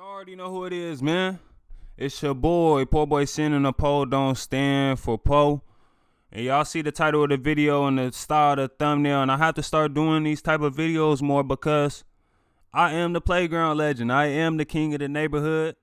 already know who it is, man. It's your boy, PoorBoySin, and the pole don't stand for Po. And y'all see the title of the video and the style of the thumbnail, and I have to start doing these type of videos more because I am the playground legend. I am the king of the neighborhood.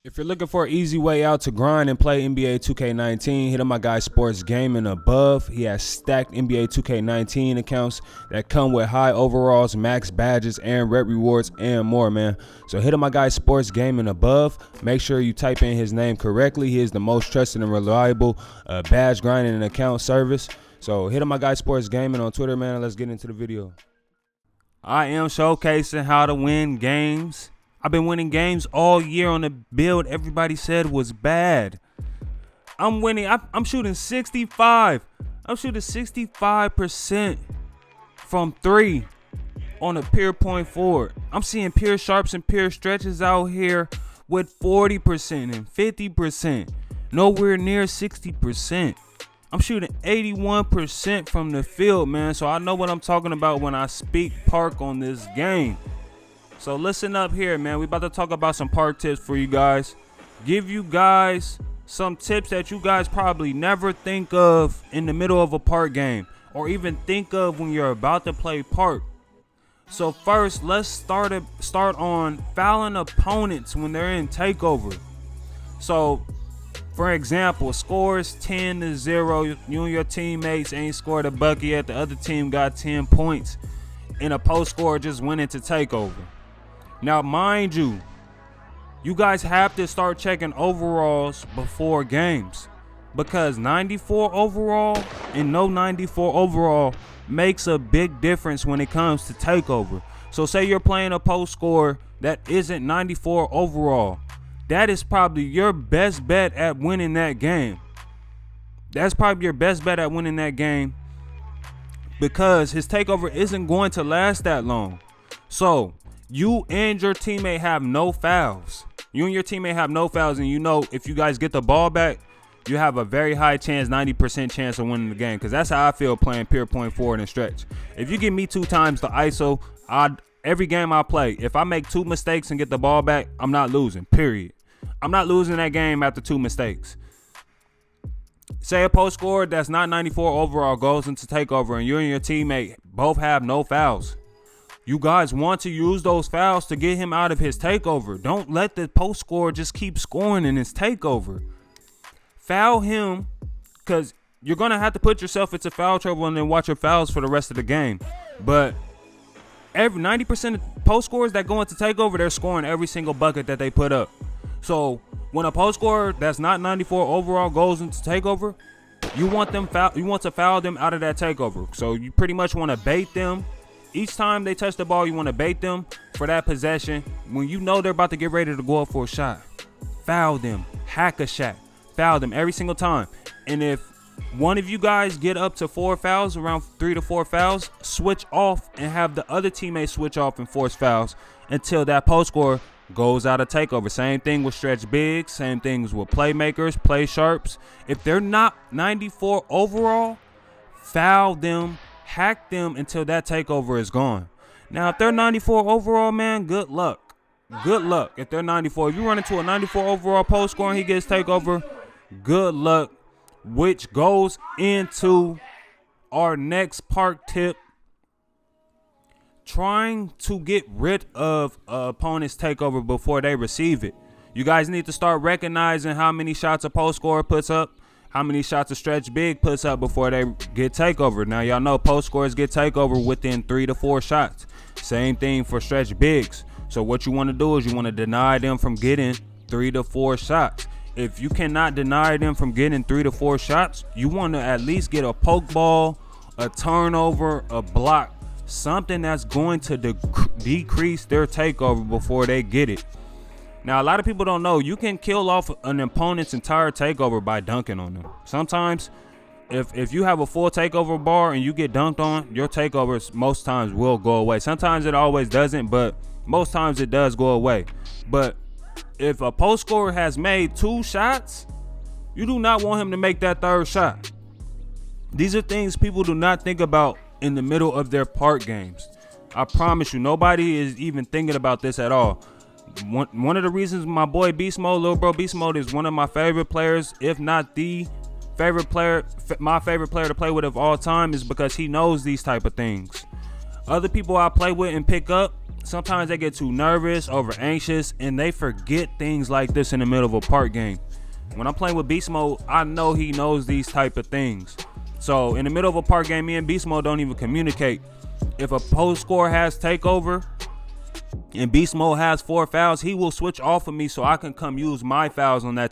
If you're looking for an easy way out to grind and play NBA 2K19, hit up my guy Sports Gaming above. He has stacked NBA 2K19 accounts that come with high overalls, max badges, and rep rewards, and more, man. So hit up my guy Sports Gaming above. Make sure you type in his name correctly. He is the most trusted and reliable badge grinding and account service. So hit up my guy Sports Gaming on Twitter, man. Let's get into the video. I am showcasing how to win games. I've been winning games all year on the build everybody said was bad. I'm winning. I'm shooting 65. I'm shooting 65% from 3 on a pure point forward. I'm seeing pure sharps and pure stretches out here with 40% and 50%. Nowhere near 60%. I'm shooting 81% from the field, man. So I know what I'm talking about when I speak park on this game. So listen up here, man. We about to talk about some park tips for you guys. Give you guys some tips that you guys probably never think of in the middle of a park game, or even think of when you're about to play park. So first, let's start on fouling opponents when they're in takeover. So for example, scores 10-0. You and your teammates ain't scored a bucket yet. The other team got 10 points, and a post scorer just went into takeover. Now, mind you, you guys have to start checking overalls before games, because 94 overall and no 94 overall makes a big difference when it comes to takeover. So say you're playing a post scorer that isn't 94 overall. That is probably your best bet at winning that game. That's probably your best bet at winning that game, because his takeover isn't going to last that long. So you and your teammate have no fouls. You and your teammate have no fouls, and you know if you guys get the ball back, you have a very high chance, 90% chance of winning the game, because that's how I feel playing pure point forward and stretch. If you give me 2 times the ISO, every game I play, if I make 2 mistakes and get the ball back, I'm not losing, period. I'm not losing that game after 2 mistakes. Say a post scorer that's not 94 overall goes into takeover, and you and your teammate both have no fouls. You guys want to use those fouls to get him out of his takeover. Don't let the post scorer just keep scoring in his takeover. Foul him, because you're going to have to put yourself into foul trouble and then watch your fouls for the rest of the game. But every 90% of post scorers that go into takeover, they're scoring every single bucket that they put up. So when a post scorer that's not 94 overall goes into takeover, you want to foul them out of that takeover. So you pretty much want to bait them. Each time they touch the ball, you want to bait them for that possession. When you know they're about to get ready to go up for a shot, foul them, hack a shot, foul them every single time. And if one of you guys get up to 4 fouls, around 3 to 4 fouls, switch off and have the other teammate switch off and force fouls until that post scorer goes out of takeover. Same thing with stretch bigs, same things with playmakers, play sharps. If they're not 94 overall, foul them, hack them until that takeover is gone. Now, if they're 94 overall, man, good luck. Good luck if they're 94. If you run into a 94 overall post scorer and he gets takeover, good luck, which goes into our next park tip. Trying to get rid of opponent's takeover before they receive it. You guys need to start recognizing how many shots a post scorer puts up, how many shots a stretch big puts up before they get takeover. Now, y'all know post scorers get takeover within 3 to 4 shots. Same thing for stretch bigs. So what you want to do is you want to deny them from getting 3 to 4 shots. If you cannot deny them from getting 3 to 4 shots, you want to at least get a poke ball, a turnover, a block, something that's going to decrease their takeover before they get it. Now, a lot of people don't know you can kill off an opponent's entire takeover by dunking on them. Sometimes, if you have a full takeover bar and you get dunked on, your takeovers most times will go away. Sometimes it always doesn't, but most times it does go away. But if a post scorer has made 2 shots, you do not want him to make that 3rd shot. These are things people do not think about in the middle of their park games. I promise you, nobody is even thinking about this at all. one of the reasons my boy Beast Mode, little bro Beast Mode, is one of my favorite players, if not the favorite player, my favorite player to play with of all time, is because he knows these type of things. Other people I play with and pick up, sometimes they get too nervous, over anxious, and they forget things like this in the middle of a park game. When I'm playing with Beast Mode, I know he knows these type of things. So in the middle of a park game, me and Beast Mode don't even communicate. If a post score has takeover and Beast Mode has 4 fouls, he will switch off of me so I can come use my fouls on that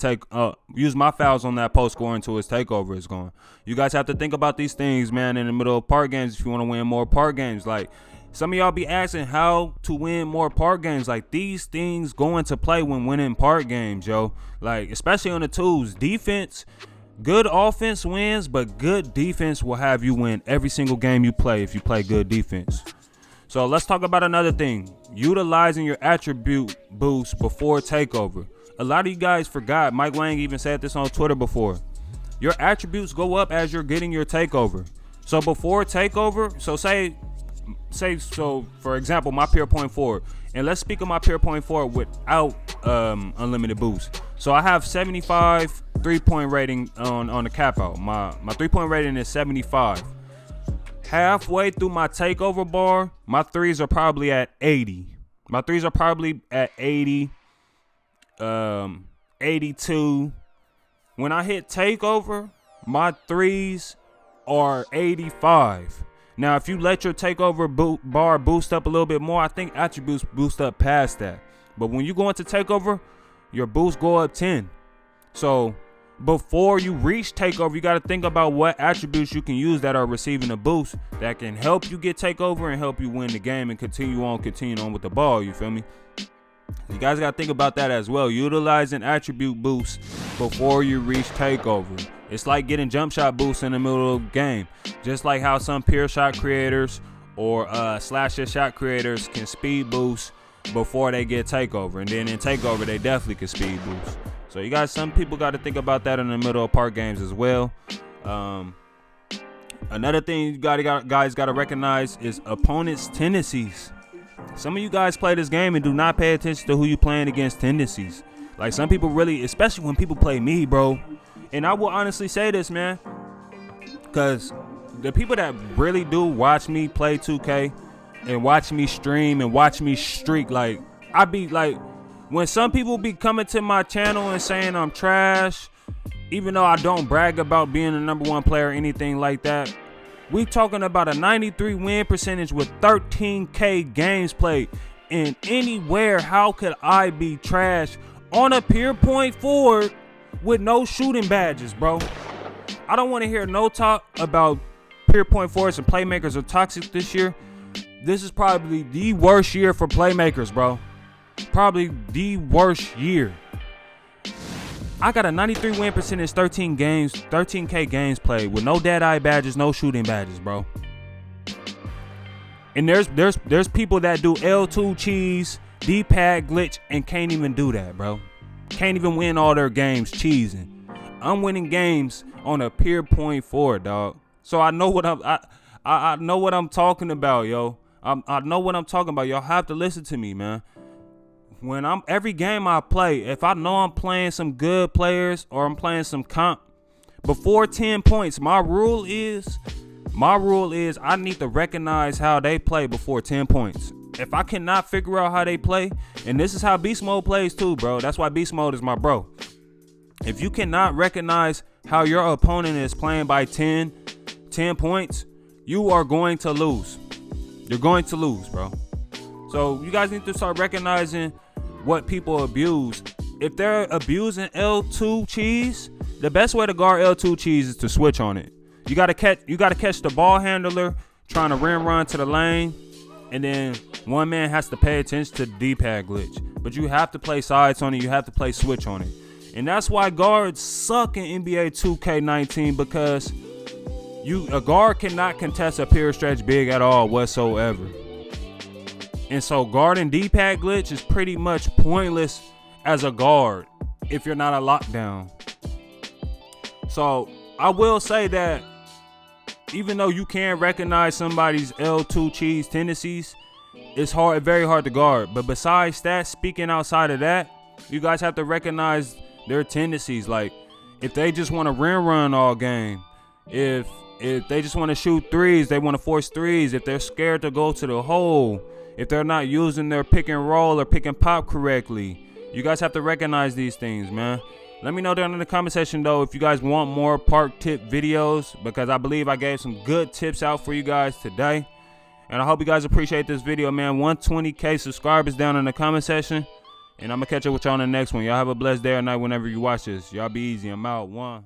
post score until his takeover is gone. You guys have to think about these things, man, in the middle of park games if you want to win more park games. Like, some of y'all be asking how to win more park games. Like, these things go into play when winning park games, yo. Like, especially on the twos. Defense, good offense wins, but good defense will have you win every single game you play if you play good defense. So let's talk about another thing. Utilizing your attribute boost before takeover. A lot of you guys forgot. Mike Wang even said this on Twitter before. Your attributes go up as you're getting your takeover. So before takeover, so say for example, my pure point forward, and let's speak of my pure point forward without unlimited boost. So I have 75 3-point rating on the cap out. My 3-point rating is 75. Halfway through my takeover bar, my threes are probably at 80. My threes are probably at 80, 82. When I hit takeover, my threes are 85. Now, if you let your takeover bar boost up a little bit more, I think attributes boost up past that. But when you go into takeover, your boost go up 10. So before you reach takeover, you got to think about what attributes you can use that are receiving a boost that can help you get takeover and help you win the game and continue on with the ball. You feel me? You guys got to think about that as well. Utilizing attribute boosts before you reach takeover. It's like getting jump shot boosts in the middle of the game. Just like how some pure shot creators or slasher shot creators can speed boost before they get takeover. And then in takeover, they definitely can speed boost. So you guys, some people got to think about that in the middle of park games as well. Another thing you guys got to recognize is opponents' tendencies. Some of you guys play this game and do not pay attention to who you playing against tendencies. Like, some people really, especially when people play me, bro. And I will honestly say this, man, because the people that really do watch me play 2K and watch me stream and watch me streak, like, I be like, when some people be coming to my channel and saying I'm trash, even though I don't brag about being the #1 player or anything like that, we talking about a 93 win percentage with 13K games played. And anywhere, how could I be trash on a pure point forward with no shooting badges, bro? I don't want to hear no talk about pure point forwards and playmakers are toxic this year. This is probably the worst year for playmakers, bro. Probably the worst year. I got a 93 win percentage, 13K games played with no dead eye badges, no shooting badges, bro. And there's people that do L2 cheese, D-pad glitch, and can't even do that, bro. Can't even win all their games cheesing. I'm winning games on a pure point forward, dog. So I know what I know what I'm talking about, yo. I know what I'm talking about. Y'all have to listen to me, man. When every game I play, if I know I'm playing some good players or I'm playing some comp, before 10 points, my rule is I need to recognize how they play before 10 points. If I cannot figure out how they play, and this is how Beast Mode plays too, bro. That's why Beast Mode is my bro. If you cannot recognize how your opponent is playing by 10 points, you are going to lose. You're going to lose, bro. So you guys need to start recognizing what people abuse. If they're abusing L2 cheese, the best way to guard L2 cheese is to switch on it. You gotta catch the ball handler trying to run to the lane, and then one man has to pay attention to the D-pad glitch. But you have to play sides on it. You have to play switch on it. And that's why guards suck in NBA 2K19, because a guard cannot contest a pure stretch big at all whatsoever. And so guarding D-pad glitch is pretty much pointless as a guard if you're not a lockdown. So I will say that even though you can recognize somebody's L2 cheese tendencies, it's very hard to guard. But besides that, speaking outside of that, you guys have to recognize their tendencies. Like, if they just want to run all game, if they just want to shoot threes, they want to force threes, if they're scared to go to the hole, if they're not using their pick and roll or pick and pop correctly, you guys have to recognize these things, man. Let me know down in the comment section, though, if you guys want more park tip videos, because I believe I gave some good tips out for you guys today. And I hope you guys appreciate this video, man. 120K subscribers down in the comment section. And I'm going to catch up with y'all on the next one. Y'all have a blessed day or night whenever you watch this. Y'all be easy. I'm out. One.